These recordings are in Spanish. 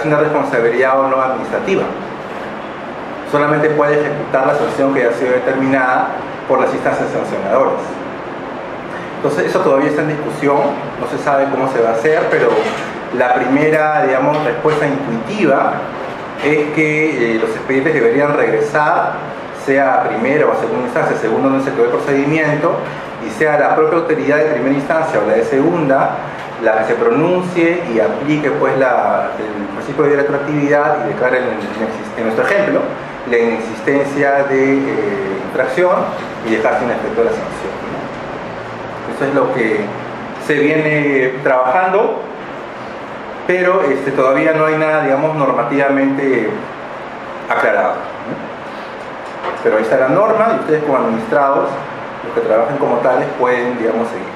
una responsabilidad o no administrativa. Solamente puede ejecutar la sanción que ya ha sido determinada por las instancias sancionadoras. Entonces eso todavía está en discusión, no se sabe cómo se va a hacer, pero la primera, digamos, respuesta intuitiva es que los expedientes deberían regresar, sea a primera o a segunda instancia, según donde se quedó el procedimiento, y sea la propia autoridad de primera instancia o la de segunda la que se pronuncie y aplique pues el principio de retroactividad y declare en nuestro ejemplo la inexistencia de infracción y dejar sin efecto la sanción, ¿no? Eso es lo que se viene trabajando, pero todavía no hay nada, digamos, normativamente aclarado, ¿no? Pero ahí está la norma y ustedes como administrados, los que trabajen como tales, pueden, digamos, seguir.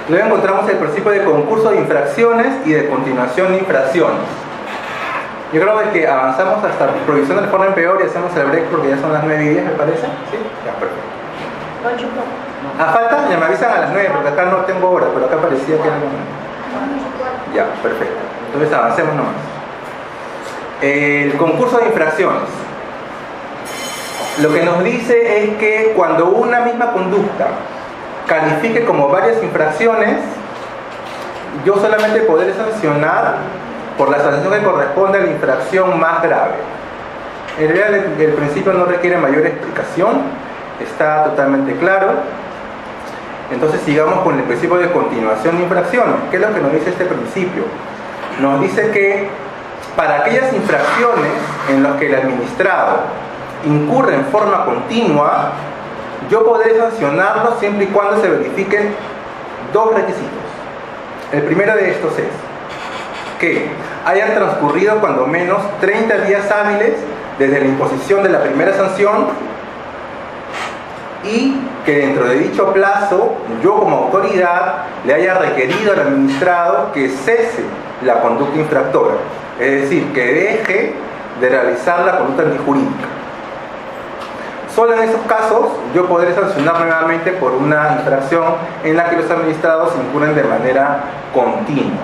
Luego encontramos el principio de concurso de infracciones y de continuación de infracciones. Yo creo que avanzamos hasta provisión del forma en peor y hacemos el break porque ya son las 9:10, me parece. ¿Sí? Ya, perfecto. ¿Falta? Ya me avisan a las 9 porque acá no tengo hora, pero acá parecía que era las 9. Ya, perfecto. Entonces avancemos nomás. El concurso de infracciones. Lo que nos dice es que cuando una misma conducta califique como varias infracciones, yo solamente podré sancionar por la sanción que corresponde a la infracción más grave. En realidad el principio no requiere mayor explicación, está totalmente claro. Entonces sigamos con el principio de continuación de infracciones. ¿Qué es lo que nos dice este principio? Nos dice que para aquellas infracciones en las que el administrado incurre en forma continua, yo podré sancionarlo siempre y cuando se verifiquen dos requisitos. El primero de estos es que hayan transcurrido cuando menos 30 días hábiles desde la imposición de la primera sanción y que dentro de dicho plazo yo como autoridad le haya requerido al administrado que cese la conducta infractora, es decir, que deje de realizar la conducta antijurídica. Solo en esos casos yo podré sancionar nuevamente por una infracción en la que los administrados incurren de manera continua.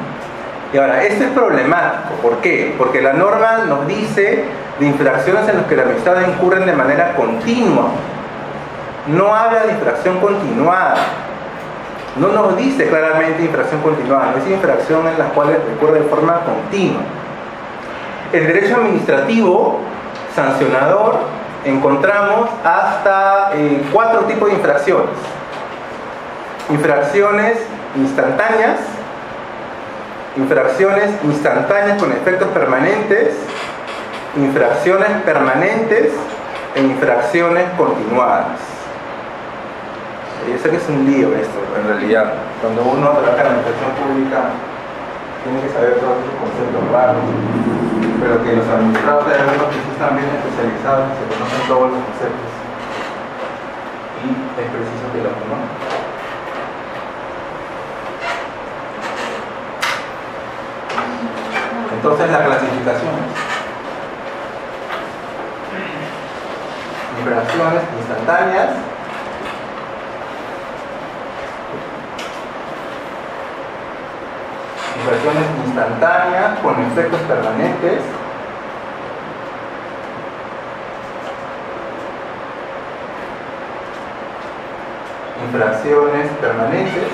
Y ahora, esto es problemático. ¿Por qué? Porque la norma nos dice de infracciones en las que el administrado incurren de manera continua. No habla de infracción continuada. No nos dice claramente infracción continuada, no es infracción en las cuales recurre de forma continua. En derecho administrativo sancionador encontramos hasta 4 tipos de infracciones. Infracciones instantáneas con efectos permanentes, infracciones permanentes e infracciones continuadas. Yo sé que es un lío esto, en realidad. Cuando uno trabaja en la administración pública, tiene que saber todos estos conceptos raros, pero que los administrados de algunos que están bien especializados, se conocen todos los conceptos y es preciso que los conozcan. Entonces la clasificación: infracciones instantáneas, con efectos permanentes, infracciones permanentes,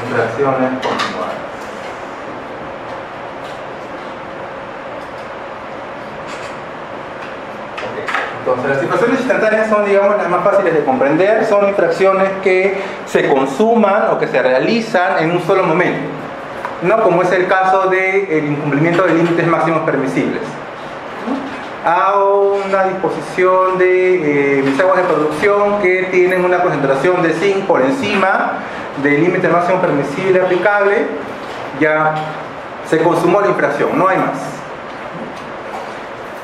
infracciones continuadas. Entonces, las infracciones instantáneas son, digamos, las más fáciles de comprender. Son infracciones que se consuman o que se realizan en un solo momento, no como es el caso del incumplimiento de límites máximos permisibles. A una disposición de mis aguas de producción que tienen una concentración de zinc por encima del límite máximo permisible aplicable, ya se consumó la infracción, no hay más.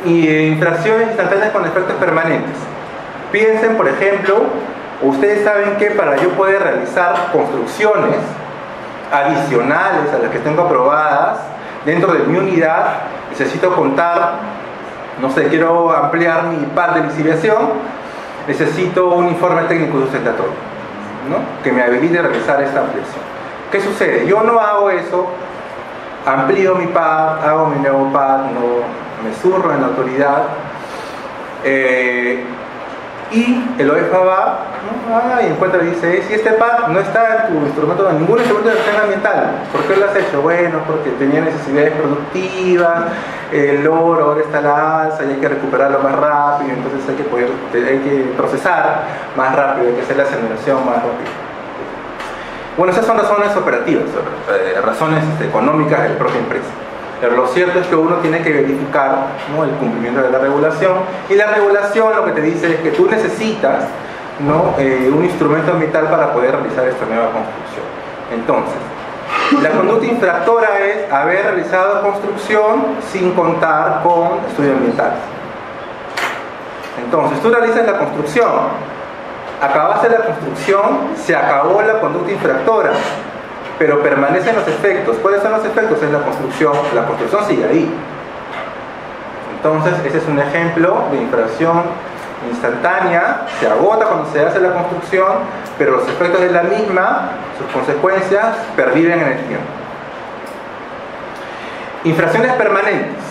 Y infracciones instantáneas con efectos permanentes. Piensen, por ejemplo, ustedes saben que para yo poder realizar construcciones adicionales a las que tengo aprobadas dentro de mi unidad, necesito contar no sé, quiero ampliar mi par de liciviación, necesito un informe técnico sustentatorio, ¿no?, que me habilite a realizar esta ampliación. ¿Qué sucede? Yo no hago eso, amplío mi PAD, hago mi nuevo PAD, no me zurro en la autoridad, y el OEFA va, ¿no?, y encuentra y dice: si este PAD no está en tu instrumento, en ningún instrumento de gestión ambiental, ¿por qué lo has hecho? Bueno, porque tenía necesidades productivas, el oro ahora está a la alza y hay que recuperarlo más rápido, entonces hay que procesar más rápido, hay que hacer la aceleración más rápido. Bueno, esas son razones operativas, razones económicas de la propia empresa. Pero lo cierto es que uno tiene que verificar, ¿no?, el cumplimiento de la regulación, y la regulación lo que te dice es que tú necesitas, ¿no?, un instrumento ambiental para poder realizar esta nueva construcción. Entonces, la conducta infractora es haber realizado construcción sin contar con estudios ambientales. Entonces, tú realizas la construcción, acabaste la construcción, se acabó la conducta infractora, pero permanecen los efectos. ¿Cuáles son los efectos? Es la construcción sigue ahí. Entonces, ese es un ejemplo de infracción instantánea, se agota cuando se hace la construcción, pero los efectos de la misma, sus consecuencias, perviven en el tiempo. Infracciones permanentes.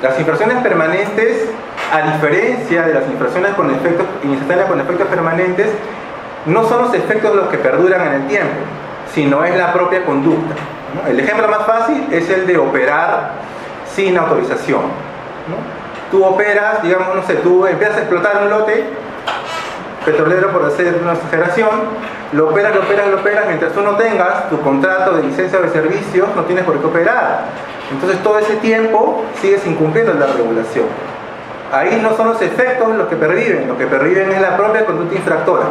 Las infracciones permanentes, a diferencia de las infracciones con efectos instantáneas con efectos permanentes, no son los efectos los que perduran en el tiempo, sino es la propia conducta, ¿no? El ejemplo más fácil es el de operar sin autorización, ¿no? Tú operas, digamos, no sé, tú empiezas a explotar un lote petrolero, por hacer una exageración, lo operas, mientras tú no tengas tu contrato de licencia o de servicios, no tienes por qué operar. Entonces todo ese tiempo sigues incumpliendo la regulación. Ahí no son los efectos los que perviven, lo que perviven es la propia conducta infractora.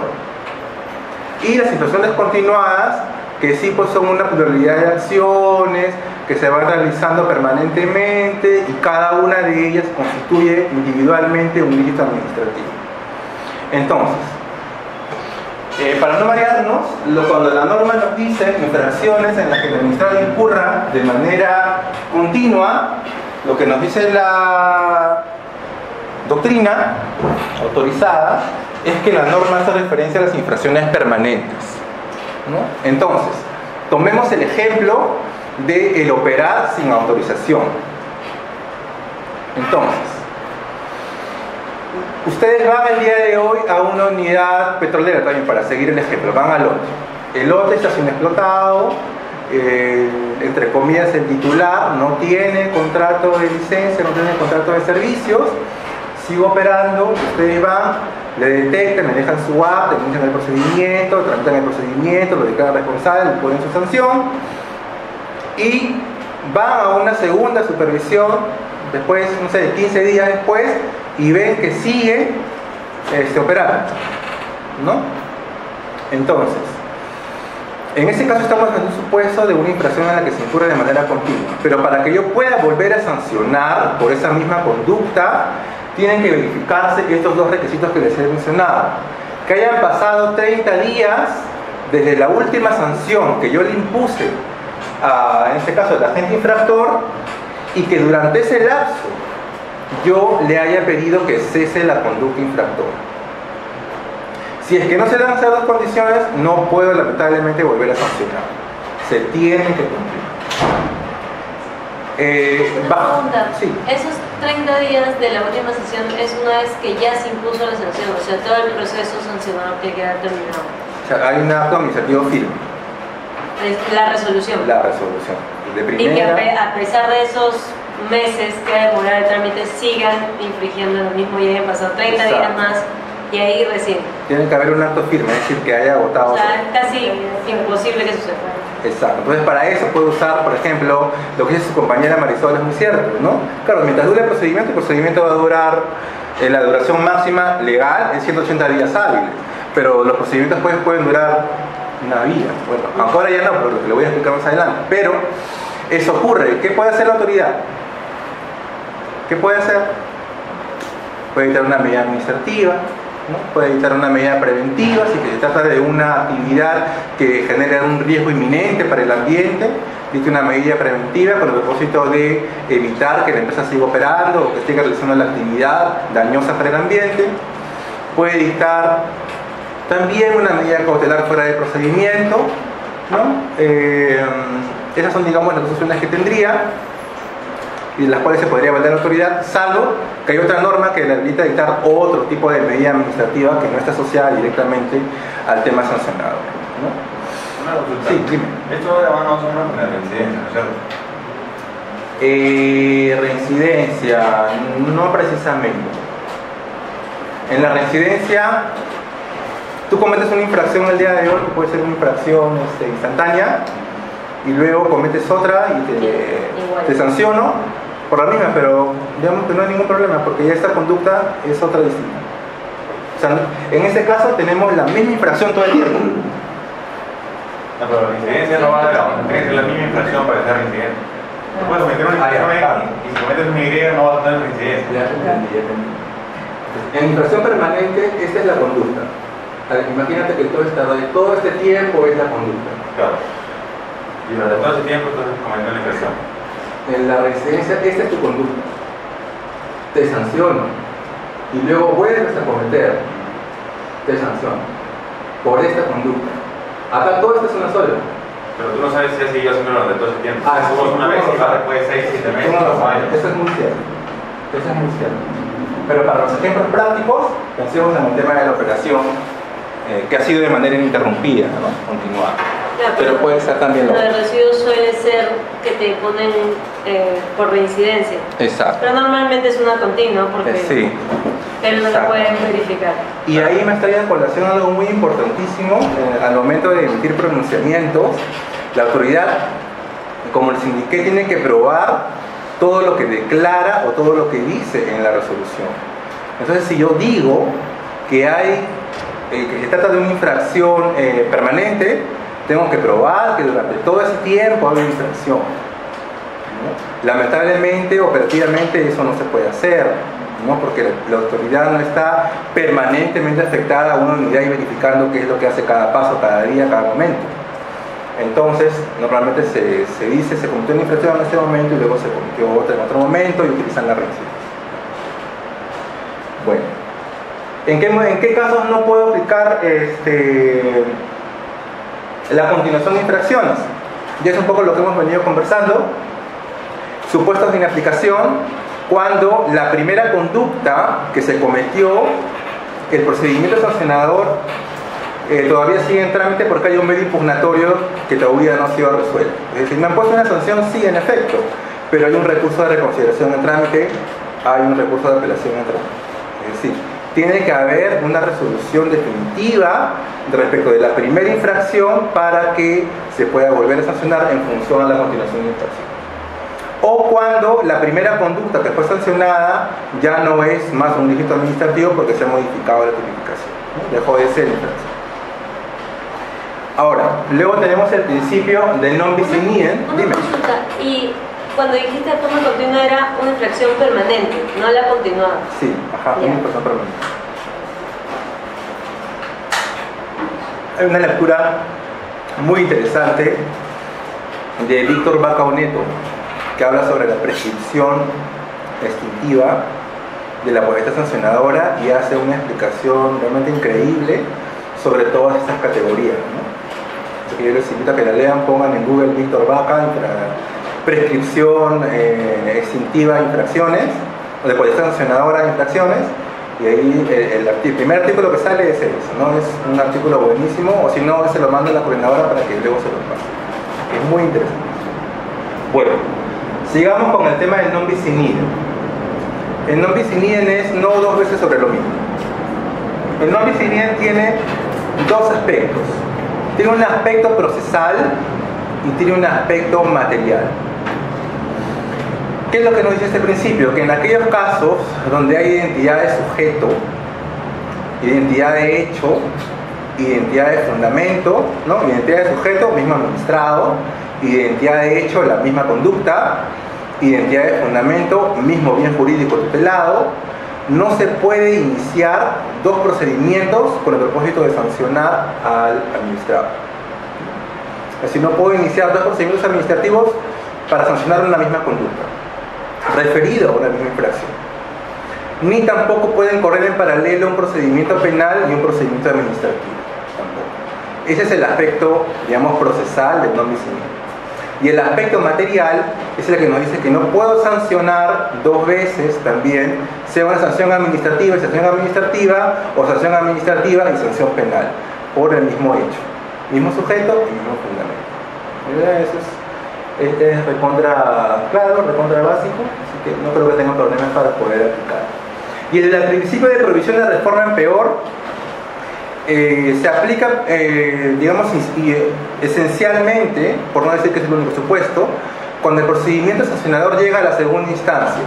Y las infracciones continuadas, que sí, pues son una pluralidad de acciones que se van realizando permanentemente, y cada una de ellas constituye individualmente un ilícito administrativo. Entonces, para no variarnos, cuando la norma nos dice infracciones en las que el administrador incurra de manera continua, lo que nos dice la doctrina autorizada es que la norma hace referencia a las infracciones permanentes, ¿no? Entonces, tomemos el ejemplo de el operar sin autorización. Entonces, ustedes van el día de hoy a una unidad petrolera, también para seguir el ejemplo, van al lote. El lote está sin explotado, entre comillas el titular no tiene contrato de licencia, no tiene contrato de servicios, sigue operando, ustedes van, le detectan, le dejan su app, le inician el procedimiento, tramitan el procedimiento, lo declaran responsable, le ponen su sanción y van a una segunda supervisión después, no sé, 15 días después, y ven que sigue operando, ¿no? Entonces, en ese caso estamos en un supuesto de una infracción en la que se incurre de manera continua, pero para que yo pueda volver a sancionar por esa misma conducta, tienen que verificarse estos dos requisitos que les he mencionado: que hayan pasado 30 días desde la última sanción que yo le impuse en este caso al agente infractor, y que durante ese lapso yo le haya pedido que cese la conducta infractora. Si es que no se dan esas dos condiciones, no puedo lamentablemente volver a sancionar. Se tienen que cumplir. Sí. Esos 30 días de la última sanción es una vez que ya se impuso la sanción, o sea, todo el proceso sancionado que queda terminado. O sea, hay un acto administrativo firme. Es la resolución. La resolución. De primera, y que a pesar de esos meses que ha demorado el trámite, sigan infringiendo lo mismo y hayan pasado 30 exacto, días más, y ahí recién. Tiene que haber un acto firme, es decir, que haya agotado. O sea, es casi imposible que suceda. Exacto. Entonces, para eso puede usar, por ejemplo, lo que dice su compañera Marisol, es muy cierto, ¿no? Claro, mientras dure el procedimiento va a durar, la duración máxima legal es 180 días hábiles, pero los procedimientos pueden durar una vida. Bueno, aunque ahora ya no, pero lo que le voy a explicar más adelante. Pero eso ocurre. ¿Qué puede hacer la autoridad? ¿Qué puede hacer? Puede dictar una medida administrativa, ¿no? Puede dictar una medida preventiva si se trata de una actividad que genera un riesgo inminente para el ambiente, dicte una medida preventiva con el propósito de evitar que la empresa siga operando o que siga realizando la actividad dañosa para el ambiente. Puede dictar también una medida cautelar fuera de procedimiento, ¿no? Esas son, digamos, las dos opciones que tendría y de las cuales se podría valer la autoridad, salvo que hay otra norma que le habilita a dictar otro tipo de medida administrativa que no está asociada directamente al tema sancionado, ¿no? Una consulta. Sí, dime. Esto va más o menos con la reincidencia, ¿no es cierto? Reincidencia, no precisamente. En la reincidencia, tú cometes una infracción el día de hoy, que puede ser una infracción instantánea, y luego cometes otra y te sanciono por la misma, pero digamos que no hay ningún problema, porque ya esta conducta es otra distinta. O sea, en este caso tenemos la misma infracción todo el tiempo. No, pero la reincidencia no va de la otra, tiene que ser la misma infracción para que sea reincidente. No puedes cometer una infracción y si cometes una Y no vas a tener reincidencia. Ya entendí. En infracción permanente, esta es la conducta. Imagínate que todo este tiempo es la conducta. Claro. Y durante todo ese tiempo entonces cometió la infracción. En la reincidencia, esta es tu conducta. Te sanciono. Y luego vuelves a cometer. Te sanciono. Por esta conducta. Acá todo esto es una sola. Pero tú no sabes si has seguido haciendo durante todo ese tiempo. Sí, Una vez y va después de 6, 7 meses, 2 años. Eso es muy cierto. Eso es muy cierto. Pero para los ejemplos prácticos, pensemos en el tema de la operación, que ha sido de manera ininterrumpida, ¿no? Continuada. Claro, pero puede ser también lo de residuos suele ser que te ponen por reincidencia. Exacto. Pero normalmente es una continua porque sí. Pero no lo pueden verificar. Y ahí me estaría a colación algo muy importantísimo al momento de emitir pronunciamientos. La autoridad, como les indiqué, tiene que probar todo lo que declara o todo lo que dice en la resolución. Entonces, si yo digo que se trata de una infracción permanente, tengo que probar que durante todo ese tiempo hay una infracción, ¿no? Lamentablemente, operativamente, eso no se puede hacer, ¿no? Porque la autoridad no está permanentemente afectada a una unidad y verificando qué es lo que hace cada paso, cada día, cada momento. Entonces, normalmente se dice, se cometió una infracción en este momento y luego se cometió otra en otro momento y utilizan la reincidencia. Bueno, ¿en qué casos no puedo aplicar la continuación de infracciones? Ya es un poco lo que hemos venido conversando. Supuestos de inaplicación, cuando la primera conducta que se cometió, el procedimiento sancionador todavía sigue en trámite porque hay un medio impugnatorio que todavía no ha sido resuelto. Es decir, me han puesto una sanción, sí, en efecto, pero hay un recurso de reconsideración en trámite, hay un recurso de apelación en trámite. Es decir, tiene que haber una resolución definitiva respecto de la primera infracción para que se pueda volver a sancionar en función a la continuación de infracción. O cuando la primera conducta que fue sancionada ya no es más un delito administrativo porque se ha modificado la tipificación, ¿no? Dejó de ser infracción. Ahora, luego tenemos el principio del non bis in idem. Dime. Consulta. Y cuando dijiste de forma continua era una infracción permanente, no la continuada. Sí, ajá, una infracción permanente. Hay una lectura muy interesante de Víctor Bacaoneto que habla sobre la prescripción extintiva de la potestad sancionadora y hace una explicación realmente increíble sobre todas estas categorías, ¿no? Así que yo les invito a que la lean, pongan en Google Víctor Baca, prescripción extintiva de infracciones, o de potestad sancionadora de infracciones, y ahí el primer artículo que sale es eso, ¿no? Es un artículo buenísimo, o si no, se lo manda a la coordinadora para que luego se lo pase. Es muy interesante. Bueno, sigamos con el tema del non bis in idem. El non bis in idem es no dos veces sobre lo mismo. El non bis in idem tiene dos aspectos. Tiene un aspecto procesal y tiene un aspecto material. ¿Qué es lo que nos dice este principio? Que en aquellos casos donde hay identidad de sujeto, identidad de hecho, identidad de fundamento, ¿no? Identidad de sujeto, mismo administrado, identidad de hecho, la misma conducta, identidad de fundamento, mismo bien jurídico tutelado, no se puede iniciar dos procedimientos con el propósito de sancionar al administrado. Es decir, no puedo iniciar dos procedimientos administrativos para sancionar una misma conducta, referido a una misma infracción. Ni tampoco pueden correr en paralelo un procedimiento penal y un procedimiento administrativo. Tampoco. Ese es el aspecto, digamos, procesal del no omisión. Y el aspecto material es el que nos dice que no puedo sancionar dos veces también, sea una sanción administrativa y sanción administrativa, o sanción administrativa y sanción penal, por el mismo hecho. Mismo sujeto y mismo fundamento. Eso es recontra claro, recontra básico, así que no creo que tengan problemas para poder aplicar. Y el principio de prohibición de reforma en peor se aplica, digamos, esencialmente, por no decir que es el único supuesto, cuando el procedimiento sancionador llega a la segunda instancia.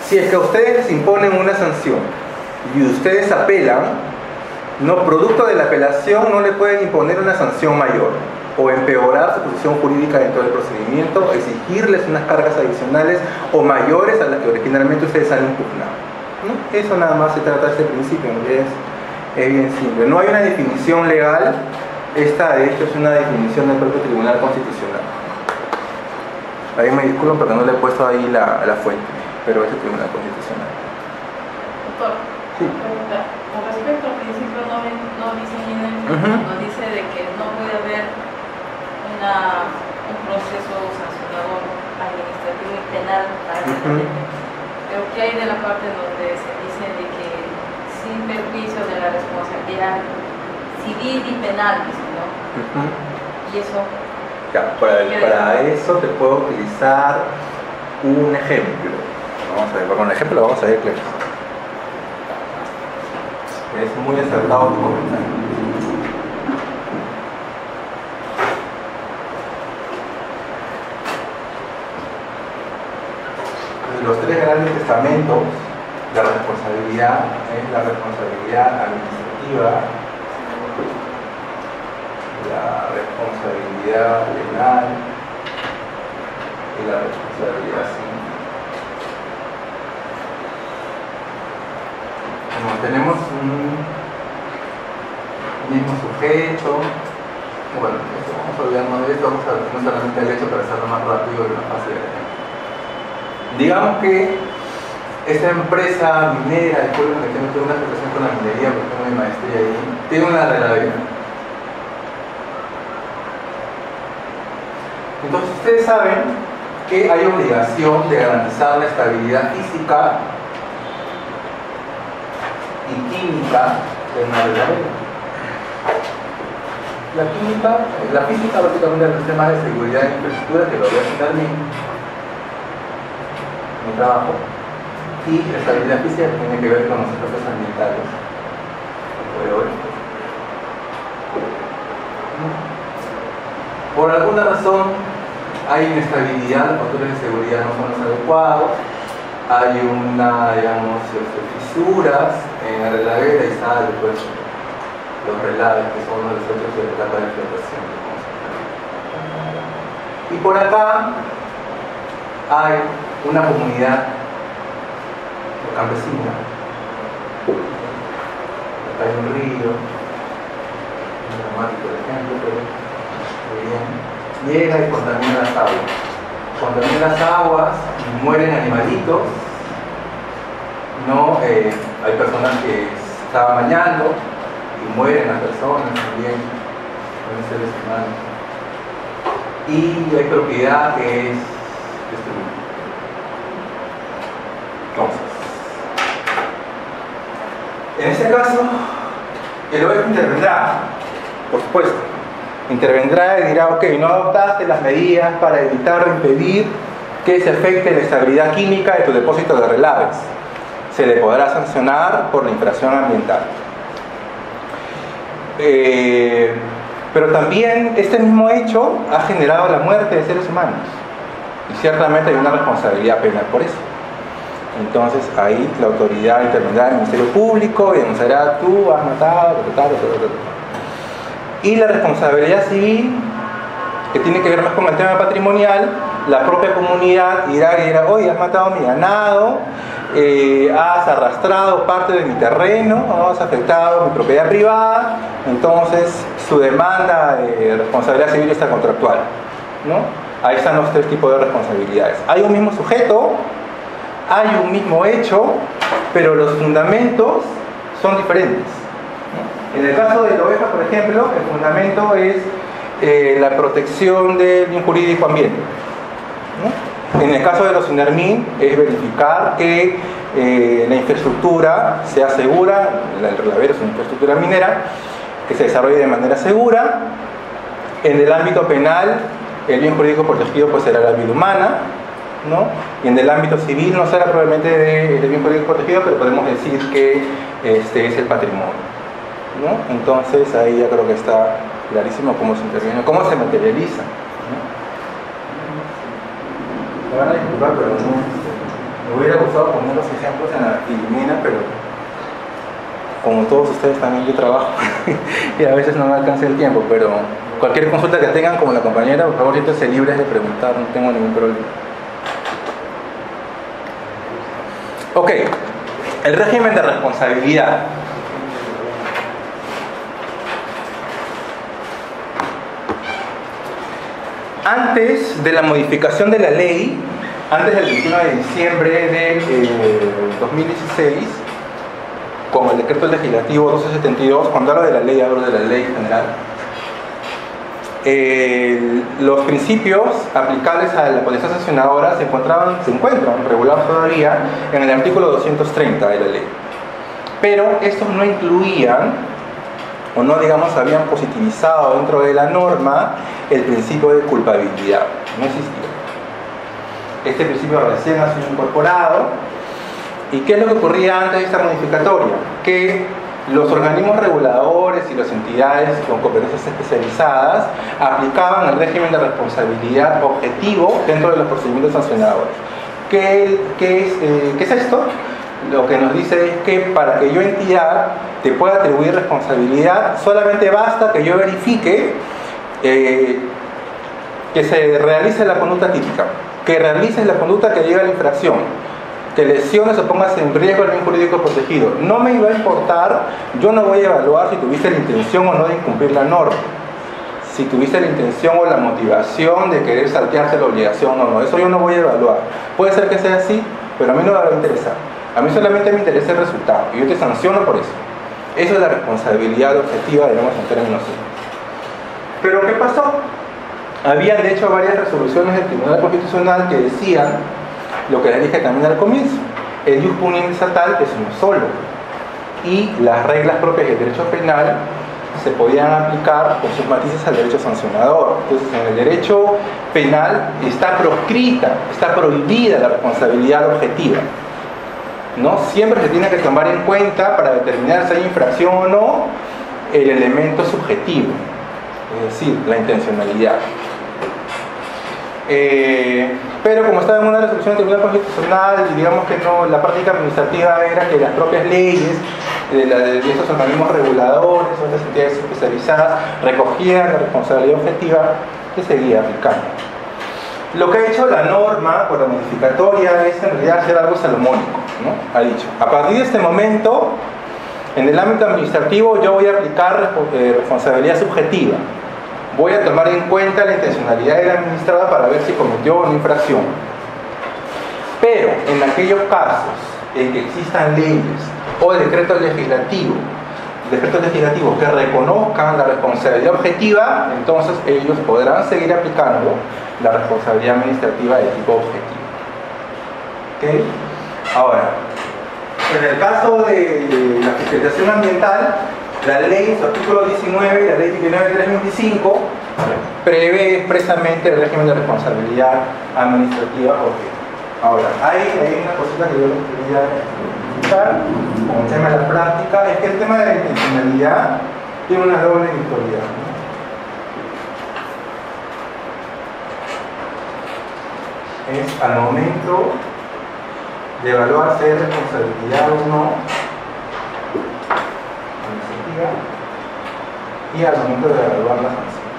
Si es que a ustedes les imponen una sanción y ustedes apelan, no, producto de la apelación no le pueden imponer una sanción mayor o empeorar su posición jurídica dentro del procedimiento, exigirles unas cargas adicionales o mayores a las que originalmente ustedes han impugnado, ¿no? Eso nada más se trata de este principio, ¿no? Es bien simple. No hay una definición legal, esta de hecho es una definición del propio Tribunal Constitucional. Ahí me disculpo porque no le he puesto ahí la fuente, pero es el Tribunal Constitucional. Doctor, sí. Pregunta. Con respecto al principio no dice nos dice de que no puede haber un proceso sancionador administrativo y penal pero ¿qué hay de la parte donde se dice de que sin perjuicio de la responsabilidad civil y penal, ¿no? Y eso... Ya, para eso te puedo utilizar un ejemplo. Vamos a ver, con el ejemplo vamos a ver claro. Es muy acertado tu comentario. Los tres grandes estamentos de responsabilidad es la responsabilidad administrativa, la responsabilidad penal y la responsabilidad civil. Como tenemos un mismo sujeto, bueno, vamos a olvidarnos de esto, vamos a ver solamente el hecho para hacerlo más rápido y más fácil. Digamos que esta empresa minera, disculpen que tengo una relación con la minería porque tengo mi maestría ahí, tiene una reladera. Entonces ustedes saben que hay obligación de garantizar la estabilidad física y química de una reladera. La física básicamente es el sistema de seguridad e infraestructura que lo voy a citar mi trabajo, y la estabilidad física tiene que ver con los efectos ambientales. Por alguna razón hay inestabilidad, los factores de seguridad no son los adecuados, hay digamos, fisuras en la reladera y sale pues, los relaves, que son los desechos de la etapa de explotación. Y por acá hay una comunidad campesina. Acá hay un río, un dramático ejemplo, pero muy bien. Llega y contamina las aguas. Contamina las aguas y mueren animalitos. No, hay personas que estaban bañando y mueren las personas también, son seres humanos. Y hay propiedad que es destruida. Entonces, en este caso, el OEF intervendrá, por supuesto. Intervendrá y dirá, ok, no adoptaste las medidas para evitar o impedir que se afecte la estabilidad química de tu depósito de relaves. Se le podrá sancionar por la infracción ambiental. Pero también este mismo hecho ha generado la muerte de seres humanos. Y ciertamente hay una responsabilidad penal por eso. Entonces ahí la autoridad intervendrá del Ministerio Público y denunciará, tú has matado, tal. Y la responsabilidad civil, que tiene que ver más con el tema patrimonial, la propia comunidad dirá, oye, has matado mi ganado, has arrastrado parte de mi terreno, ¿no? Has afectado mi propiedad privada, entonces su demanda de responsabilidad civil está contractual, ¿no? Ahí están los tres tipos de responsabilidades. Hay un mismo sujeto, hay un mismo hecho, pero los fundamentos son diferentes, ¿no? En el caso de la oveja, por ejemplo, el fundamento es la protección del bien jurídico ambiente, ¿no? En el caso de los INERMIN es verificar que la infraestructura sea segura, el relavero es una infraestructura minera, que se desarrolle de manera segura. En el ámbito penal, el bien jurídico protegido pues será la vida humana, ¿no? Y en el ámbito civil no será probablemente de bien jurídico protegido, pero podemos decir que es el patrimonio, ¿no? Entonces ahí ya creo que está clarísimo cómo se interviene, cómo se materializa, ¿no? Me van a disculpar, pero no, me hubiera gustado poner los ejemplos en la Filomena, pero como todos ustedes también yo trabajo y a veces no me alcanza el tiempo, pero cualquier consulta que tengan como la compañera, por favor siéntense libres de preguntar, no tengo ningún problema. Ok, el régimen de responsabilidad. Antes de la modificación de la ley, antes del 21 de diciembre del 2016, con el decreto legislativo 1272, cuando hablo de la ley, hablo de la ley general, los principios aplicables a la potestad sancionadora se encuentran regulados todavía en el artículo 230 de la ley. Pero estos no incluían, o no digamos habían positivizado dentro de la norma, el principio de culpabilidad. No existía. Este principio recién ha sido incorporado. ¿Y qué es lo que ocurría antes de esta modificatoria? Que los organismos reguladores y las entidades con competencias especializadas aplicaban el régimen de responsabilidad objetivo dentro de los procedimientos sancionadores. ¿Qué es esto? Lo que nos dice es que para que yo, entidad, te pueda atribuir responsabilidad, solamente basta que yo verifique que se realice la conducta típica, que realices la conducta que lleva a la infracción, que lesiones o pongas en riesgo el bien jurídico protegido. No me iba a importar, yo no voy a evaluar si tuviste la intención o no de incumplir la norma, si tuviste la intención o la motivación de querer saltearte la obligación o no, eso yo no voy a evaluar. Puede ser que sea así, pero a mí no me va a interesar. A mí solamente me interesa el resultado y yo te sanciono por eso. Eso es la responsabilidad objetiva, digamos, en términos simples. Pero ¿qué pasó? Habían de hecho varias resoluciones del Tribunal Constitucional que decían lo que les dije también al comienzo: el ius puniens estatal es uno solo y las reglas propias del derecho penal se podían aplicar con sus matices al derecho sancionador. Entonces, en el derecho penal está proscrita, está prohibida la responsabilidad objetiva, ¿no? Siempre se tiene que tomar en cuenta, para determinar si hay infracción o no, el elemento subjetivo, es decir, la intencionalidad. Pero como estaba en una resolución del Tribunal Constitucional, y digamos que no, la práctica administrativa era que las propias leyes de estos organismos reguladores o estas entidades especializadas recogían la responsabilidad objetiva, que seguía aplicando. Lo que ha hecho la norma por la modificatoria es en realidad hacer algo salomónico, ¿no? Ha dicho: a partir de este momento, en el ámbito administrativo yo voy a aplicar responsabilidad subjetiva. Voy a tomar en cuenta la intencionalidad del administrado para ver si cometió una infracción. Pero en aquellos casos en que existan leyes o decretos legislativos que reconozcan la responsabilidad objetiva, entonces ellos podrán seguir aplicando la responsabilidad administrativa de tipo objetivo. ¿Okay? Ahora, en el caso de la fiscalización ambiental, la ley, su artículo 19, la ley 19.325, prevé expresamente el régimen de responsabilidad administrativa objetiva. Ahora, hay una cosita que yo les quería explicar con el tema de la práctica, es que el tema de la intencionalidad tiene una doble virtualidad, ¿no? Es al momento de evaluar si hay responsabilidad o no y al momento de evaluar la sanción.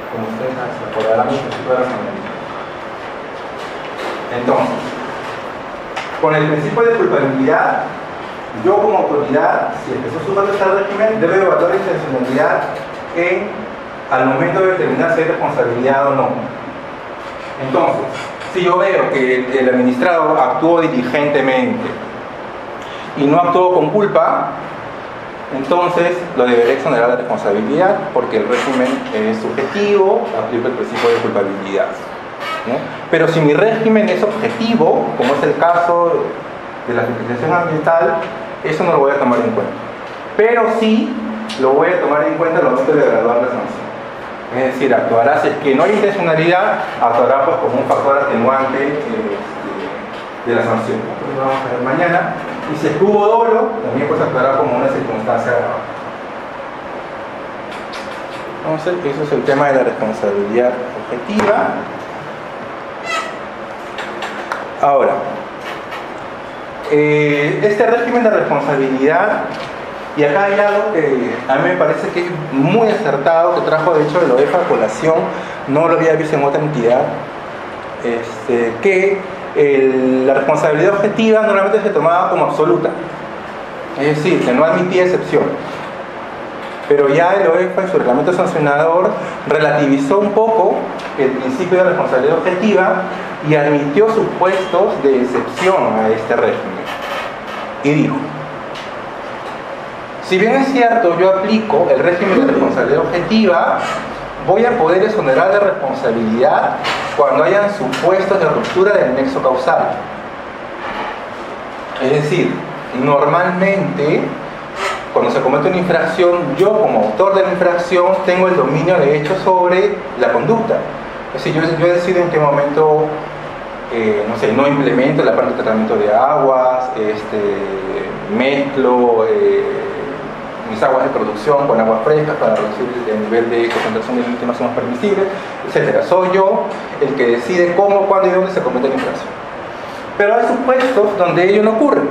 Como ustedes se acordarán, mucho de las analíticas. Entonces, Con el principio de culpabilidad, yo como autoridad, si empezó su parte del régimen, debe evaluar la intencionalidad al momento de determinar si hay responsabilidad o no. Entonces, si yo veo que el administrado actuó diligentemente y no actuó con culpa, entonces lo deberé exonerar de responsabilidad porque el régimen es subjetivo, aplica el principio de culpabilidad, ¿no? Pero si mi régimen es objetivo, como es el caso de la fiscalización ambiental, eso no lo voy a tomar en cuenta. Pero sí lo voy a tomar en cuenta al momento de graduar la sanción. Es decir, actuará, si es que no hay intencionalidad, actuará pues como un factor atenuante de la sanción. Entonces lo vamos a ver mañana. Y si es que hubo dolo, también pues actuará como una circunstancia agravante. Entonces, eso es el tema de la responsabilidad objetiva. Ahora, este régimen de responsabilidad, y acá hay algo que a mí me parece que es muy acertado, que trajo de hecho el OEF a colación, no lo había visto en otra entidad, que la responsabilidad objetiva normalmente se tomaba como absoluta, es decir, que no admitía excepción. Pero ya el OEF en su reglamento sancionador relativizó un poco el principio de responsabilidad objetiva y admitió supuestos de excepción a este régimen. Y dijo: si bien es cierto, yo aplico el régimen de responsabilidad objetiva, voy a poder exonerar de responsabilidad cuando hayan supuestos de ruptura del nexo causal. Es decir, normalmente, cuando se comete una infracción, yo como autor de la infracción tengo el dominio de hecho sobre la conducta. Es decir, yo decido en qué momento, no sé, no implemento la parte de tratamiento de aguas, mezclo mis aguas de producción con aguas frescas para reducir el nivel de concentración de líquidos máximos permisibles, etc. Soy yo el que decide cómo, cuándo y dónde se comete la infracción. Pero hay supuestos donde ello no ocurre,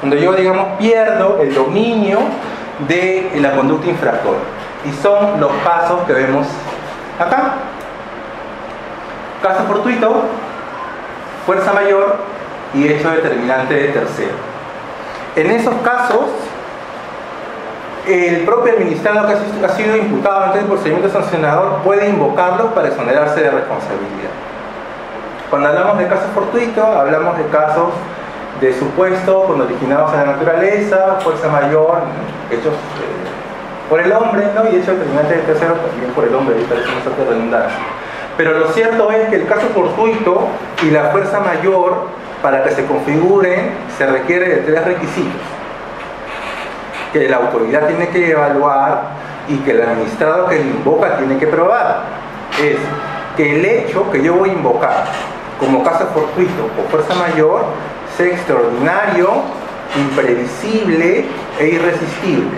donde yo, digamos, pierdo el dominio de la conducta infractora. Y son los casos que vemos acá. Caso fortuito, fuerza mayor y hecho determinante de tercero. En esos casos, el propio administrado que ha sido imputado ante el procedimiento sancionador puede invocarlo para exonerarse de responsabilidad. Cuando hablamos de casos fortuitos, hablamos de casos de supuestos originados en la naturaleza, fuerza mayor, hechos por el hombre, ¿no? Y hechos determinantes de tercero también por el hombre, y parece una suerte de redundancia. Pero lo cierto es que el caso fortuito y la fuerza mayor, para que se configuren, se requiere de 3 requisitos que la autoridad tiene que evaluar y que el administrado que lo invoca tiene que probar. Es que el hecho que yo voy a invocar como caso fortuito o fuerza mayor sea extraordinario, imprevisible e irresistible.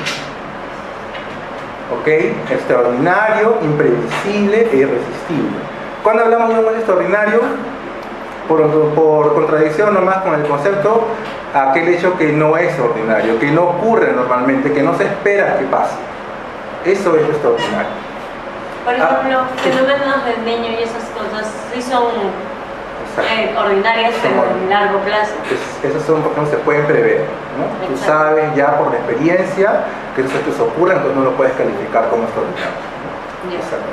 ¿Ok? Extraordinario, imprevisible e irresistible. Cuando hablamos de un hecho extraordinario, por contradicción nomás con el concepto, aquel hecho que no es ordinario, que no ocurre normalmente, que no se espera que pase. Eso es extraordinario. Por ejemplo, fenómenos del niño y esas cosas sí son ordinarias, pero en largo plazo. Esas son porque no se pueden prever, ¿no? Tú sabes ya por la experiencia que esos hechos ocurren, entonces no lo puedes calificar como extraordinario, ¿no? Exacto.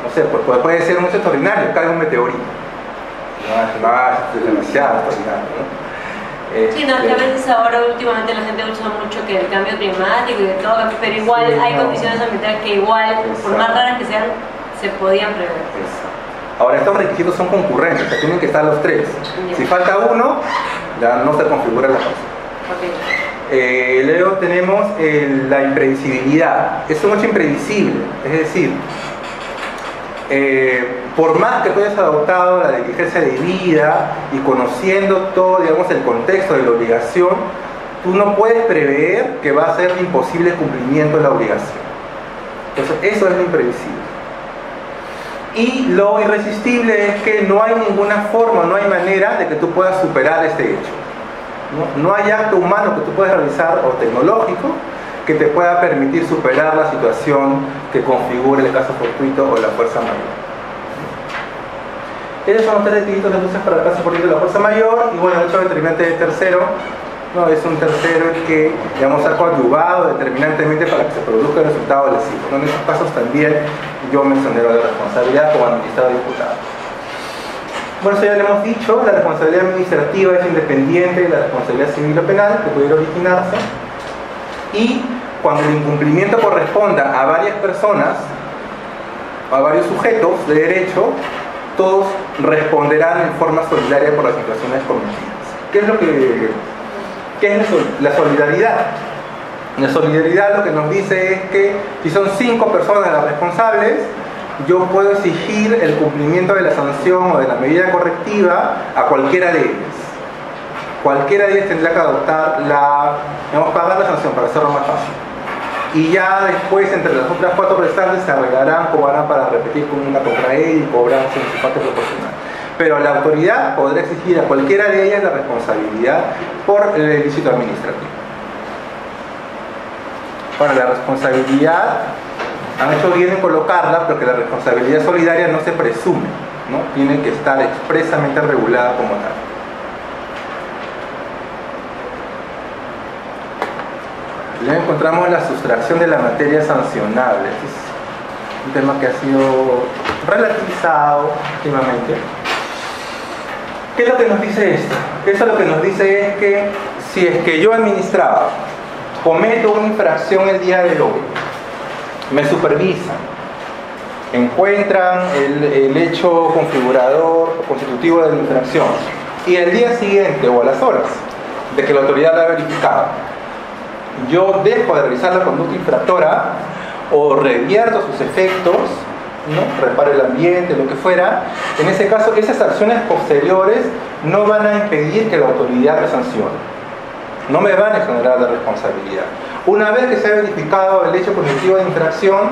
No sé, pues puede ser un hecho extraordinario, cae un meteorito. No, es demasiado extraordinario, ¿no? Sí, no, que a veces ahora últimamente la gente usa mucho que el cambio climático y de todo, pero igual sí, hay condiciones ambientales que igual, por más raras que sean, se podían prever. Exacto. Ahora, estos requisitos son concurrentes, o sea, tienen que estar los 3. Si falta uno, ya no se configura la cosa. Luego tenemos la imprevisibilidad. Es un hecho imprevisible, es decir, por más que tú hayas adoptado la diligencia debida y conociendo todo, digamos, el contexto de la obligación, tú no puedes prever que va a ser imposible el cumplimiento de la obligación. Entonces, eso es lo imprevisible. Y lo irresistible es que no hay ninguna forma, no hay manera de que tú puedas superar este hecho. No hay acto humano que tú puedas realizar o tecnológico que te pueda permitir superar la situación que configure el caso fortuito o la fuerza mayor. Esos son los 3 requisitos entonces para el caso político de la fuerza mayor. Y bueno, el hecho determinante de tercero, no, es un tercero el que, digamos, ha coadyuvado determinantemente para que se produzca el resultado lesivo, ¿no? En esos casos también yo mencioné la responsabilidad como administrador diputado. Bueno, eso ya lo hemos dicho, la responsabilidad administrativa es independiente de la responsabilidad civil o penal que pudiera originarse, y cuando el incumplimiento corresponda a varias personas, a varios sujetos de derecho, todos responderán en forma solidaria por las infracciones cometidas. ¿Qué es la solidaridad? La solidaridad lo que nos dice es que si son 5 personas las responsables, yo puedo exigir el cumplimiento de la sanción o de la medida correctiva a cualquiera de ellas. Cualquiera de ellas tendrá que adoptar pagar la sanción para hacerlo más fácil. Y ya después, entre las otras 4 restantes, se arreglarán, cobrarán para repetir con una contra ella y cobrar su parte proporcional. Pero la autoridad podrá exigir a cualquiera de ellas la responsabilidad por el ilícito administrativo. Ahora, la responsabilidad, han hecho bien en colocarla, porque la responsabilidad solidaria no se presume, ¿no? Tiene que estar expresamente regulada como tal. Luego encontramos la sustracción de la materia sancionable. Este es un tema que ha sido relativizado últimamente. ¿Qué es lo que nos dice esto? Eso lo que nos dice es que si es que yo administraba, cometo una infracción el día de hoy, me supervisan, encuentran el hecho configurador o constitutivo de la infracción, y el día siguiente o a las horas de que la autoridad la ha verificado, yo dejo de realizar la conducta infractora o revierto sus efectos, ¿no? Reparo el ambiente, lo que fuera, en ese caso esas acciones posteriores no van a impedir que la autoridad me sancione, no me van a generar la responsabilidad. Una vez que se ha verificado el hecho cognitivo de infracción,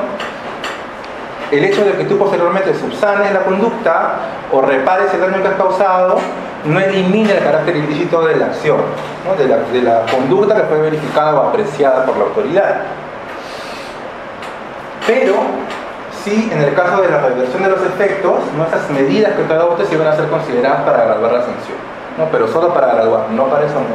el hecho de que tú posteriormente subsanes la conducta o repares el daño que has causado no elimina el carácter ilícito de la acción, ¿no? de la conducta que fue verificada o apreciada por la autoridad. Pero sí, en el caso de la reversión de los efectos, ¿no? Esas medidas que tú adoptes sí van a ser consideradas para graduar la sanción, ¿no? Pero solo para graduar, no para eso no.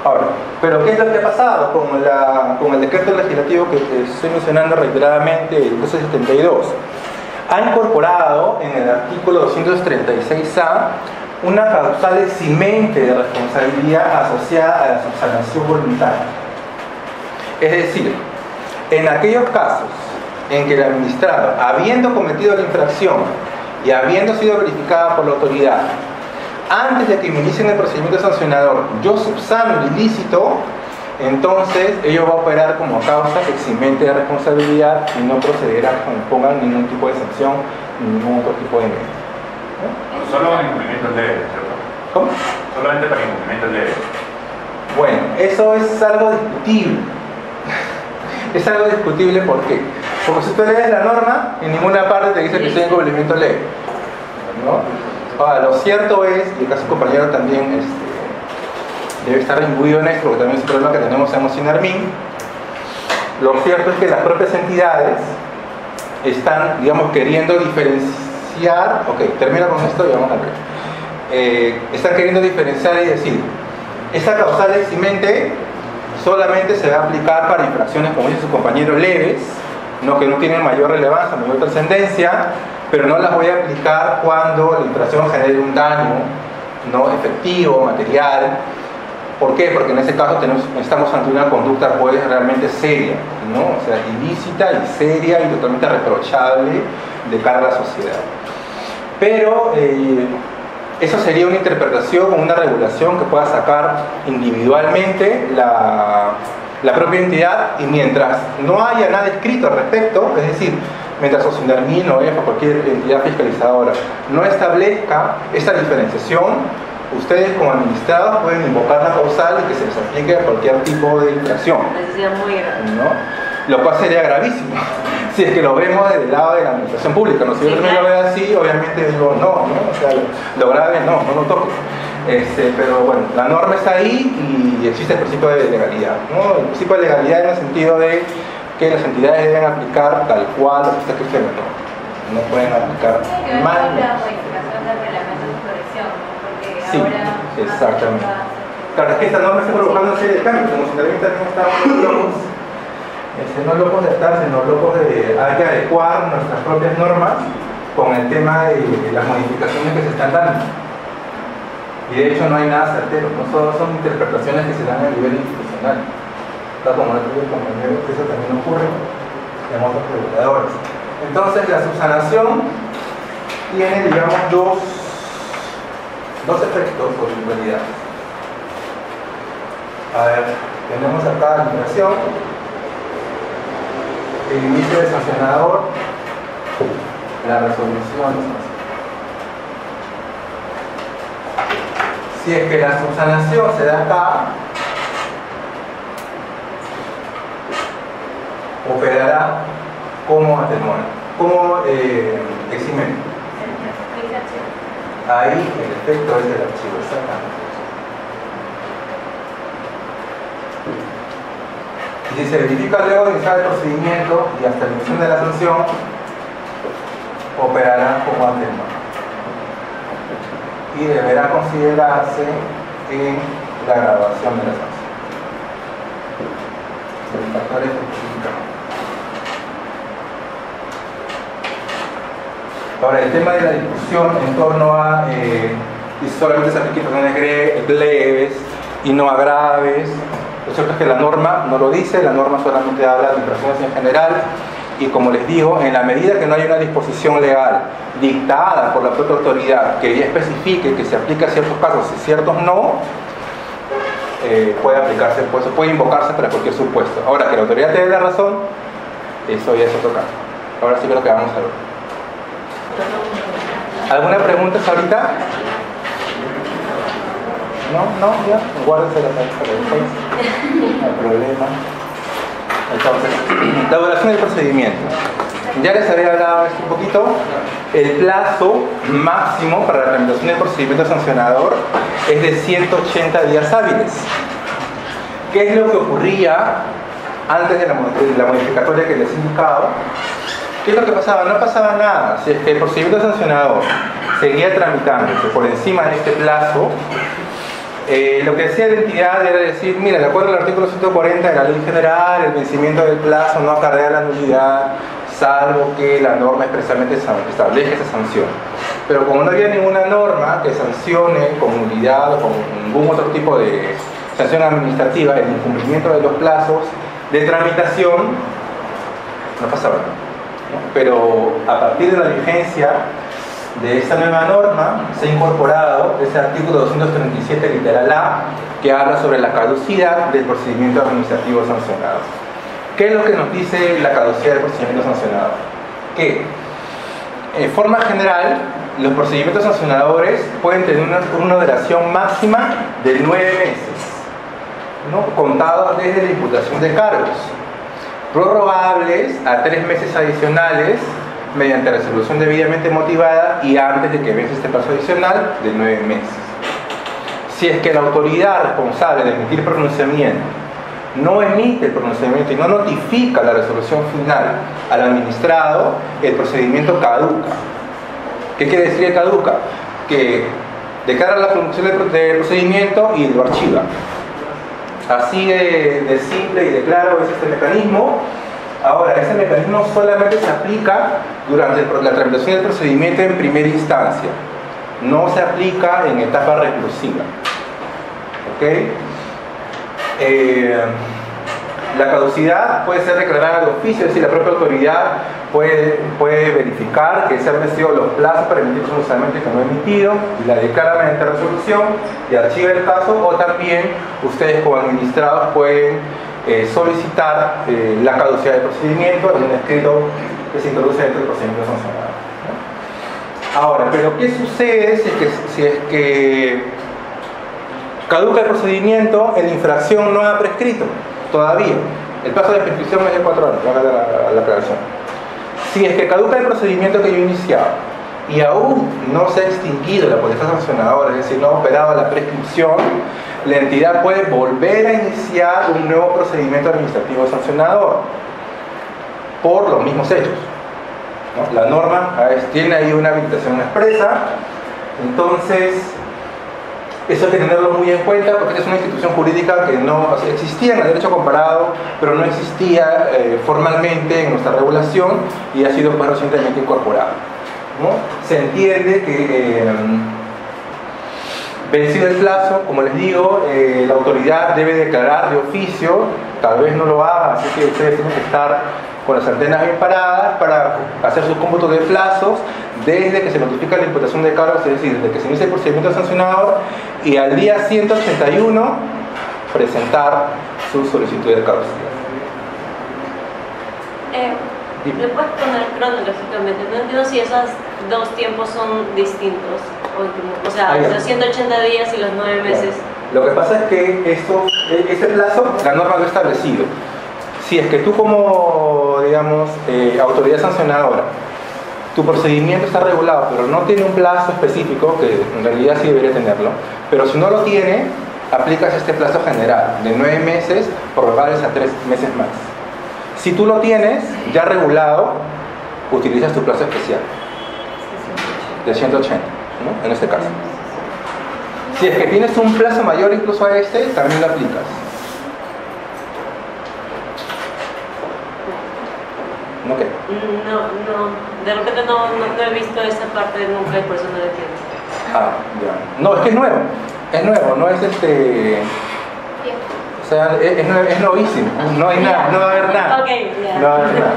Ahora, ¿pero qué es lo que ha pasado con el decreto legislativo que estoy mencionando reiteradamente, el 1272? Ha incorporado en el artículo 236A una causal eximente de responsabilidad asociada a la subsanación voluntaria. Es decir, en aquellos casos en que el administrado, habiendo cometido la infracción y habiendo sido verificada por la autoridad, antes de que me inicien el procedimiento sancionador, yo subsano el ilícito, entonces ello va a operar como causa eximente de responsabilidad y no procederá a que me pongan ningún tipo de sanción ni ningún otro tipo de medida. ¿No? Solo en incumplimiento leve, ¿cierto? ¿Cómo? Solamente para incumplimiento leve. Bueno, eso es algo discutible. Es algo discutible, ¿por qué? Porque si tú lees la norma, en ninguna parte te dice que sea incumplimiento leve, ¿no? Ahora, lo cierto es, y el caso compañero también debe estar imbuido en esto, porque también es un problema que tenemos en Sinarmin. Lo cierto es que las propias entidades están, digamos, queriendo diferenciar. Ok, termino con esto y vamos a ver. Están queriendo diferenciar y decir, esta causal eximente solamente se va a aplicar para infracciones, como dice su compañero, leves, no, que no tienen mayor relevancia, mayor trascendencia, pero no las voy a aplicar cuando la infracción genere un daño, ¿no? Efectivo, material. ¿Por qué? Porque en ese caso estamos ante una conducta pues realmente seria, ¿no? O sea, ilícita y seria y totalmente reprochable de cara a la sociedad. Pero eso sería una interpretación o una regulación que pueda sacar individualmente la propia entidad, y mientras no haya nada escrito al respecto, es decir, mientras Sinarmin o EFA, cualquier entidad fiscalizadora, no establezca esta diferenciación, ustedes como administrados pueden invocar la causal y que se les aplique a cualquier tipo de infracción. Necesidad muy grave, ¿no? Lo cual sería gravísimo si es que lo vemos desde el lado de la administración pública, ¿no? Si yo también lo veo así, obviamente digo no, o sea, lo grave no lo toques. Pero bueno, la norma está ahí y existe el principio de legalidad, ¿no? El principio de legalidad en el sentido de que las entidades deben aplicar tal cual lo que está escrito en la norma, no pueden aplicar mal. La modificación del reglamento de corrección, ¿no? Porque Sí, ahora exactamente. Claro, es que esta norma está provocando una serie de cambios, como si también estamos locos, no locos de estar, sino locos de hay que adecuar nuestras propias normas con el tema de las modificaciones que se están dando. Y de hecho no hay nada certero, no son interpretaciones que se dan a nivel institucional. Tal como el compañero, eso también ocurre en otros reguladores. Entonces la subsanación tiene, digamos, dos efectos o virtualidades. A ver, tenemos acá la infracción, el inicio del sancionador, la resolución de sanción. Si es que la subsanación se da acá, operará como atenuante, como eximente. Ahí el efecto es del archivo, exactamente. Y si se verifica luego de iniciar el procedimiento y hasta la emisión de la sanción, operará como atenuante. Y deberá considerarse en la graduación de la sanción. Los factores justificados. Ahora, el tema de la discusión en torno a si solamente se aplica infracciones leves y no a graves. Lo cierto es que la norma no lo dice, la norma solamente habla de infracciones en general y, como les digo, en la medida que no hay una disposición legal dictada por la propia autoridad que ya especifique que se aplica a ciertos casos y ciertos no, puede aplicarse, puede invocarse para cualquier supuesto. Ahora, que la autoridad te dé la razón, eso ya es otro caso. Ahora sí creo que vamos a ver. ¿Alguna pregunta ahorita? No, ya, guárdese la para después. No hay problema. Entonces, la duración del procedimiento. Ya les había hablado de esto un poquito. El plazo máximo para la tramitación del procedimiento sancionador es de 180 días hábiles. ¿Qué es lo que ocurría antes de la modificatoria que les he indicado? ¿Qué es lo que pasaba? No pasaba nada. Si es que el procedimiento sancionador seguía tramitándose por encima de este plazo, lo que decía la entidad era decir, mira, de acuerdo al artículo 140 de la Ley General, el vencimiento del plazo no acarrea la nulidad, salvo que la norma expresamente establezca esa sanción. Pero como no había ninguna norma que sancione con nulidad o con ningún otro tipo de sanción administrativa el incumplimiento de los plazos de tramitación, no pasaba nada. Pero a partir de la vigencia de esta nueva norma se ha incorporado ese artículo 237 literal A que habla sobre la caducidad del procedimiento administrativo sancionado. ¿Qué es lo que nos dice la caducidad del procedimiento sancionado? Que en forma general los procedimientos sancionadores pueden tener una duración máxima de 9 meses, ¿no? Contados desde la imputación de cargos, prorrogables a 3 meses adicionales mediante resolución debidamente motivada y antes de que vence este plazo adicional de 9 meses. Si es que la autoridad responsable de emitir pronunciamiento no emite el pronunciamiento y no notifica la resolución final al administrado, el procedimiento caduca. ¿Qué quiere decir que caduca? Que declara la conclusión del procedimiento y lo archiva. Así de simple y de claro es este mecanismo. Ahora, ese mecanismo solamente se aplica durante la tramitación del procedimiento en primera instancia. No se aplica en etapa reclusiva. ¿Ok? La caducidad puede ser declarada de oficio, es decir, la propia autoridad puede verificar que se han vencido los plazos para emitir pronunciamiento que no ha emitido y la declara mediante resolución y archiva el caso, o también ustedes como administrados pueden solicitar la caducidad del procedimiento en un escrito que se introduce dentro del procedimiento sancionado, ¿no? Ahora, pero ¿qué sucede si es que caduca el procedimiento, la infracción no ha prescrito todavía? El plazo de prescripción es de 4 años, haga la aclaración. Si es que caduca el procedimiento que yo he iniciado y aún no se ha extinguido la potestad sancionadora, es decir, no ha operado la prescripción, la entidad puede volver a iniciar un nuevo procedimiento administrativo sancionador por los mismos hechos. ¿no? La norma tiene ahí una habilitación expresa, entonces eso hay que tenerlo muy en cuenta porque esta es una institución jurídica que no, o sea, existía en el derecho comparado, pero no existía formalmente en nuestra regulación y ha sido pues, recientemente incorporado, ¿no? Se entiende que vencido el plazo, como les digo, la autoridad debe declarar de oficio, tal vez no lo haga, así que ustedes tienen que estar con las antenas bien paradas para hacer sus cómputos de plazos desde que se notifica la imputación de cargos, es decir, desde que se inicia el procedimiento sancionador y al día 181 presentar su solicitud de causa. ¿Le puedes poner cronológicamente? No entiendo si esos dos tiempos son distintos. O sea, los 180 días y los 9 meses. Lo que pasa es que este plazo, la norma lo ha establecido. Si es que tú como, digamos, autoridad sancionadora, tu procedimiento está regulado, pero no tiene un plazo específico, que en realidad sí debería tenerlo, pero si no lo tiene, aplicas este plazo general de 9 meses, prorrogables a 3 meses más. Si tú lo tienes ya regulado, utilizas tu plazo especial de 180, ¿no? En este caso. Si es que tienes un plazo mayor incluso a este, también lo aplicas. ¿No qué? No, de repente no he visto esa parte nunca y por eso no lo entiendo. Ah, ya. No, es que es nuevo, no es o sea, es novísimo, no hay nada, no va a haber nada. Okay, yeah. No va a haber nada.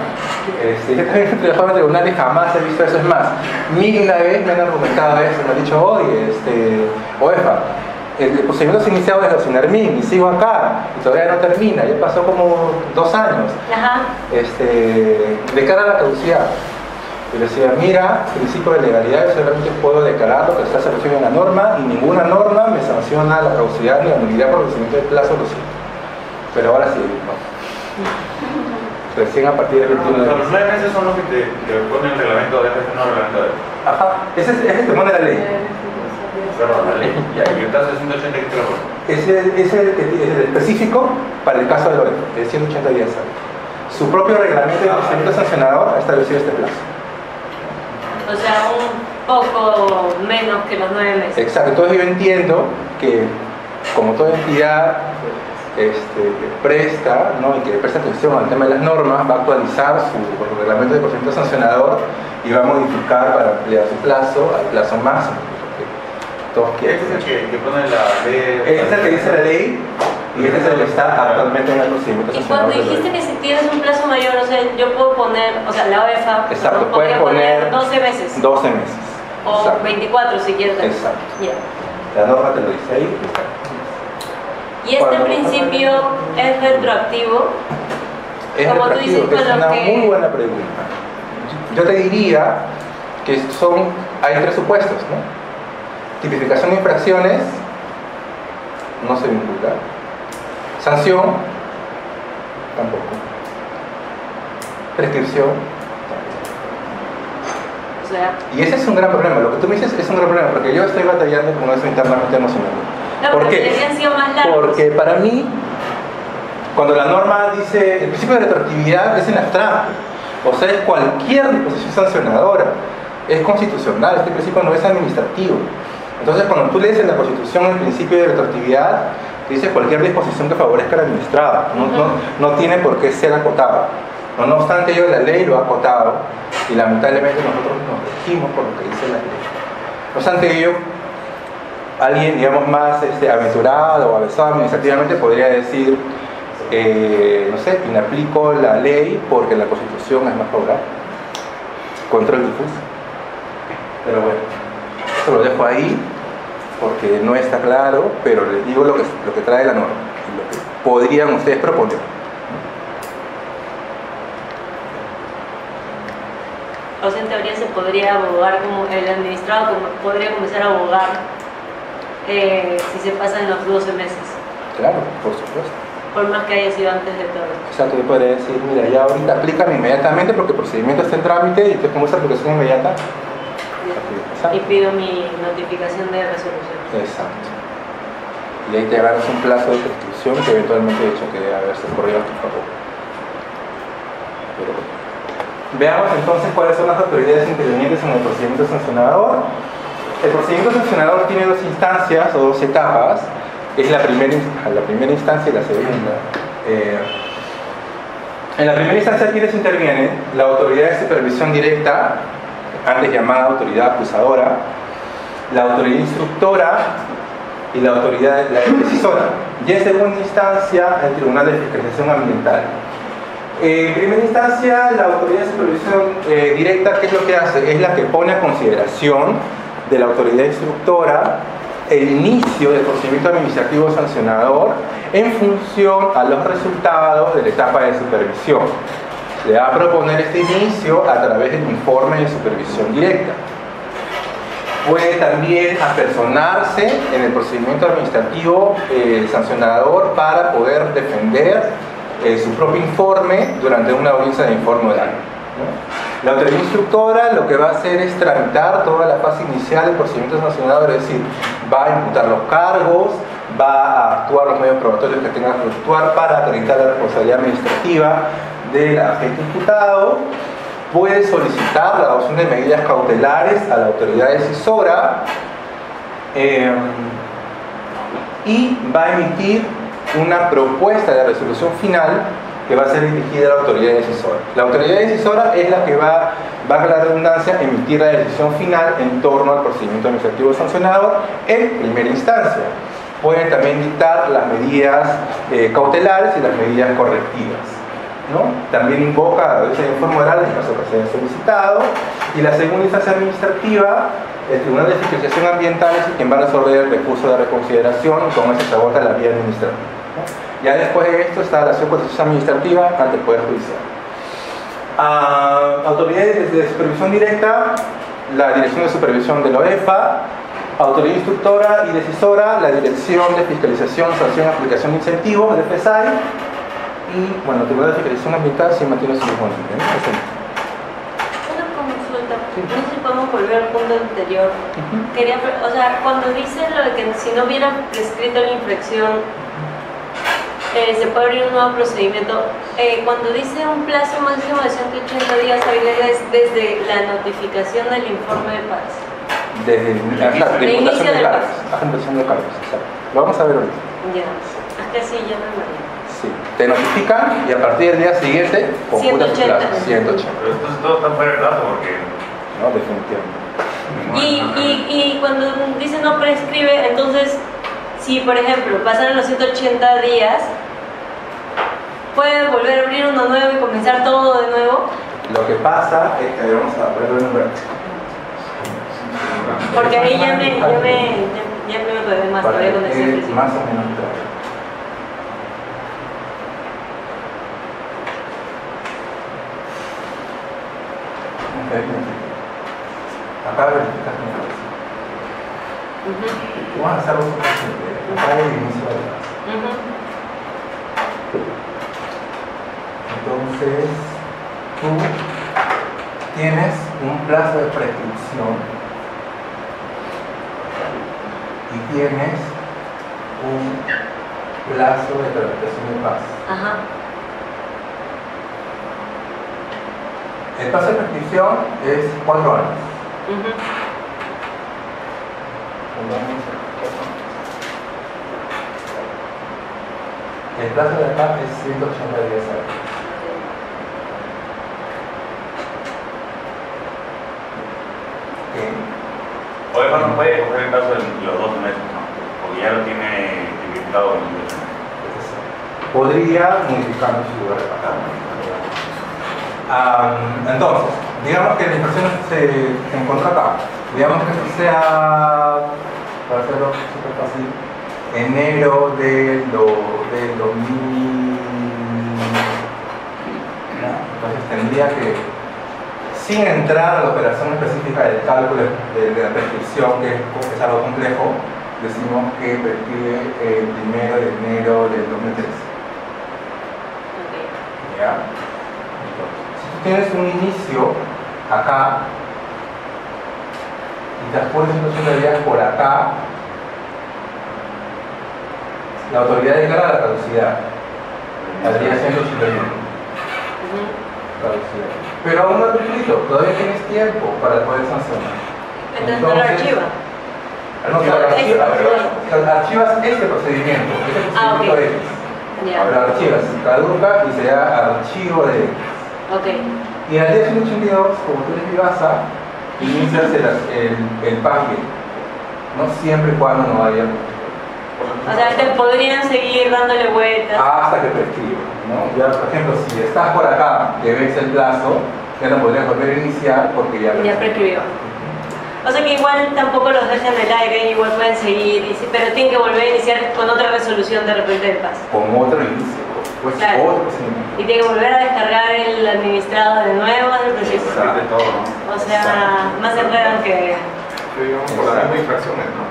Yo también en reforma tribunal y jamás he visto eso. Es más, mil una vez me han argumentado eso, me han dicho, oye, OEFA, el procedimiento se ha iniciado desde Ocinermin y sigo acá y todavía no termina, ya pasó como 2 años. Ajá. De cara a la caducidad. Yo decía, mira, principio de legalidad, yo solamente puedo declarar lo que está establecido en la norma y ninguna norma me sanciona la caducidad ni la nulidad por vencimiento del plazo, lo siento. Pero ahora sí, no. Recién a partir del 21 de Los 9 meses son los que te ponen el reglamento de no reglamento de. Ajá, ese te pone la ley. Perdón, la ley. Y el plazo de 180 que te lo pone. Es el específico para el caso de Loreto, de 180 días. Su propio reglamento de procedimiento sancionador ha establecido este plazo. O sea, un poco menos que los 9 meses. Exacto, entonces yo entiendo que como toda entidad que presta, ¿no? Y que presta atención al tema de las normas, va a actualizar su reglamento de procedimiento sancionador y va a modificar para ampliar su plazo al plazo máximo. Todos quieren. Este es el que pone la ley. Este es el que dice la ley y este es el que está actualmente en el procedimiento Y sancionador. cuando dijiste que si tienes un plazo mayor, o sea, yo puedo poner, o sea, la OEFA, Exacto, ¿no? puedes Podría poner 12 meses. 12 meses. O Exacto. 24 si quieres. Exacto. Yeah. La norma te lo dice ahí. Y este principio es retroactivo. Es Como tú dices, retroactivo, es con lo una que- muy buena pregunta. Yo te diría que hay 3 supuestos, ¿no? Tipificación de infracciones, no se vincula. Sanción, tampoco. Prescripción, O sea, y ese es un gran problema. Lo que tú me dices es un gran problema, porque yo estoy batallando con eso internamente emocionalmente. no, ¿Por pero qué? deberían sido más largos. Porque para mí, cuando la norma dice, el principio de retroactividad es en abstracto, o sea, es cualquier disposición sancionadora, es constitucional, este principio no es administrativo. Entonces, cuando tú lees en la Constitución el principio de retroactividad, dice cualquier disposición que favorezca al administrado, no tiene por qué ser acotado. No obstante ello, la ley lo ha acotado y lamentablemente nosotros nos regimos por lo que dice la ley. No obstante ello, alguien, digamos, más aventurado o avanzado administrativamente podría decir, no sé, inaplico la ley porque la Constitución es más favorable. Control difuso. Pero bueno, eso lo dejo ahí porque no está claro, pero les digo lo que trae la norma y lo que podrían ustedes proponer. O sea, en teoría se podría abogar como el administrado, podría comenzar a abogar si se pasan los 12 meses. Claro, por supuesto. Por más que haya sido antes de todo. Exacto, yo podría decir, mira, ya ahorita aplícame inmediatamente porque el procedimiento está en trámite y entonces como esa aplicación inmediata, Y pido mi notificación de resolución. exacto. Y ahí te agarras un plazo de prescripción que eventualmente de hecho que debe haberse corrido a tu favor. Pero bueno. Veamos entonces cuáles son las autoridades intervinientes en el procedimiento sancionador. El procedimiento sancionador tiene dos instancias o dos etapas. Es la primera instancia y la segunda. En la primera instancia, ¿quiénes intervienen? La autoridad de supervisión directa, antes llamada autoridad acusadora, la autoridad instructora y la autoridad decisora. Y en segunda instancia, el Tribunal de Fiscalización Ambiental. En primera instancia, la autoridad de supervisión directa, ¿qué es lo que hace? Es la que pone a consideración de la autoridad instructora el inicio del procedimiento administrativo sancionador en función a los resultados de la etapa de supervisión. Le va a proponer este inicio a través del informe de supervisión directa. Puede también apersonarse en el procedimiento administrativo sancionador para poder defender su propio informe durante una audiencia de informe oral, ¿no? La autoridad instructora lo que va a hacer es tramitar toda la fase inicial del procedimiento sancionador, es decir, va a imputar los cargos, va a actuar los medios probatorios que tenga que actuar para acreditar la responsabilidad administrativa del agente imputado, puede solicitar la adopción de medidas cautelares a la autoridad decisora y va a emitir una propuesta de resolución final que va a ser dirigida a la autoridad decisora. La autoridad decisora es la que va a la redundancia, emitir la decisión final en torno al procedimiento administrativo sancionador en primera instancia. Pueden también dictar las medidas cautelares y las medidas correctivas, ¿no? También invoca a veces en forma oral en caso que se haya solicitado. Y la segunda instancia administrativa, el Tribunal de Fiscalización Ambiental es quien va a resolver el recurso de reconsideración y con eso se agota la vía administrativa, ¿no? Ya después de esto está la acción contenciosa administrativa ante el Poder Judicial. Autoridades de supervisión directa, la Dirección de Supervisión de la OEFA, autoridad instructora y decisora, la Dirección de Fiscalización, Sanción y Aplicación de Incentivos de FESAI, y bueno, el Tribunal de Fiscalización Ambiental sí mantiene su mismo nivel, ¿no? Una consulta, no sé si podemos volver al punto anterior. Quería, o sea, cuando dice lo de que si no hubiera prescrito la infracción, se puede abrir un nuevo procedimiento. Cuando dice un plazo máximo de 180 días hábiles desde la notificación del informe de paz. Desde la imputación de cargos. Imputación de cargos, exacto. Lo vamos a ver ahorita. Ya, hasta sí, ya me imagino. Sí, te notifican y a partir del día siguiente computas tu plazo. 180. Pero entonces todo está fuera del plazo porque... No, definitivamente. Y cuando dice no prescribe, entonces, si por ejemplo pasaron los 180 días, ¿puede volver a abrir uno nuevo y comenzar todo de nuevo? Lo que pasa es que vamos a ponerlo en un brazo. Porque ahí ya me rodé más todavía con ese principio. Más o menos claro. Acá verificas mi cabeza. Vamos a hacerlo súper simple. Acá hay el inicio de la clase. Entonces, tú tienes un plazo de prescripción y tienes un plazo de tramitación de paz. Ajá. El plazo de prescripción es 4 años. El plazo de acá es 180 días hábiles. OEFA no puede coger el caso de los 12 meses, ¿no? Porque ya lo tiene tipificado en el derecho. Podría modificar su lugar de patado. Entonces, digamos que la infracción se encuentra acá. Digamos que sea, para hacerlo súper fácil, enero del 2000. Entonces tendría que, sin entrar a la operación específica del cálculo de la prescripción, que es algo complejo, decimos que prescribe el 1 de enero del 2013. ¿Ya? Entonces, si tú tienes un inicio acá y transcurre 180 días por acá, la autoridad declara la caducidad al día 181. Pero aún no has escrito, todavía tienes tiempo para poder sancionar. Entonces no lo archiva. No, archivas este procedimiento, Ok. X. Ya. Ahora archivas, caduca y se da archivo de X. Ok. Y al día 182, como tú eres Vivasa, inicias el paquete. No siempre y cuando no haya. O sea, te podrían seguir dándole vueltas. Hasta que prescriba, ¿no? Ya, por ejemplo, si estás por acá, que ves el plazo, ya no podrías volver a iniciar porque ya prescribió. O sea que igual tampoco los dejan en el aire, igual pueden seguir, pero tienen que volver a iniciar con otra resolución de repente del paso. Con otro inicio, pues Claro. otro procedimiento. Y tienen que volver a descargar el administrado de nuevo del proceso. De todo, ¿no? O sea, más enredan que... Digamos, por las mismas infracciones, ¿no?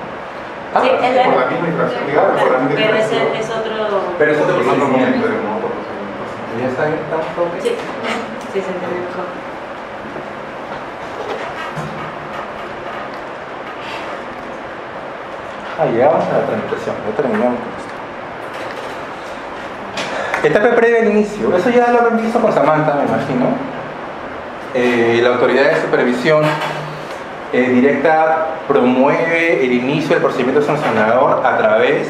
Sí, es la... Por la misma infracción, digamos, por la misma Pero infracción. es otro... Pero es otro Por otro momento, procedimiento. de modo, otro procedimiento. ¿Ya está bien? ¿Estamos todos bien? Sí, sí, se entiende mejor. Llegamos a la tramitación, ya terminamos con esto. Etapa previa al inicio, eso ya lo habrán visto con Samantha, me imagino. La autoridad de supervisión directa promueve el inicio del procedimiento sancionador a través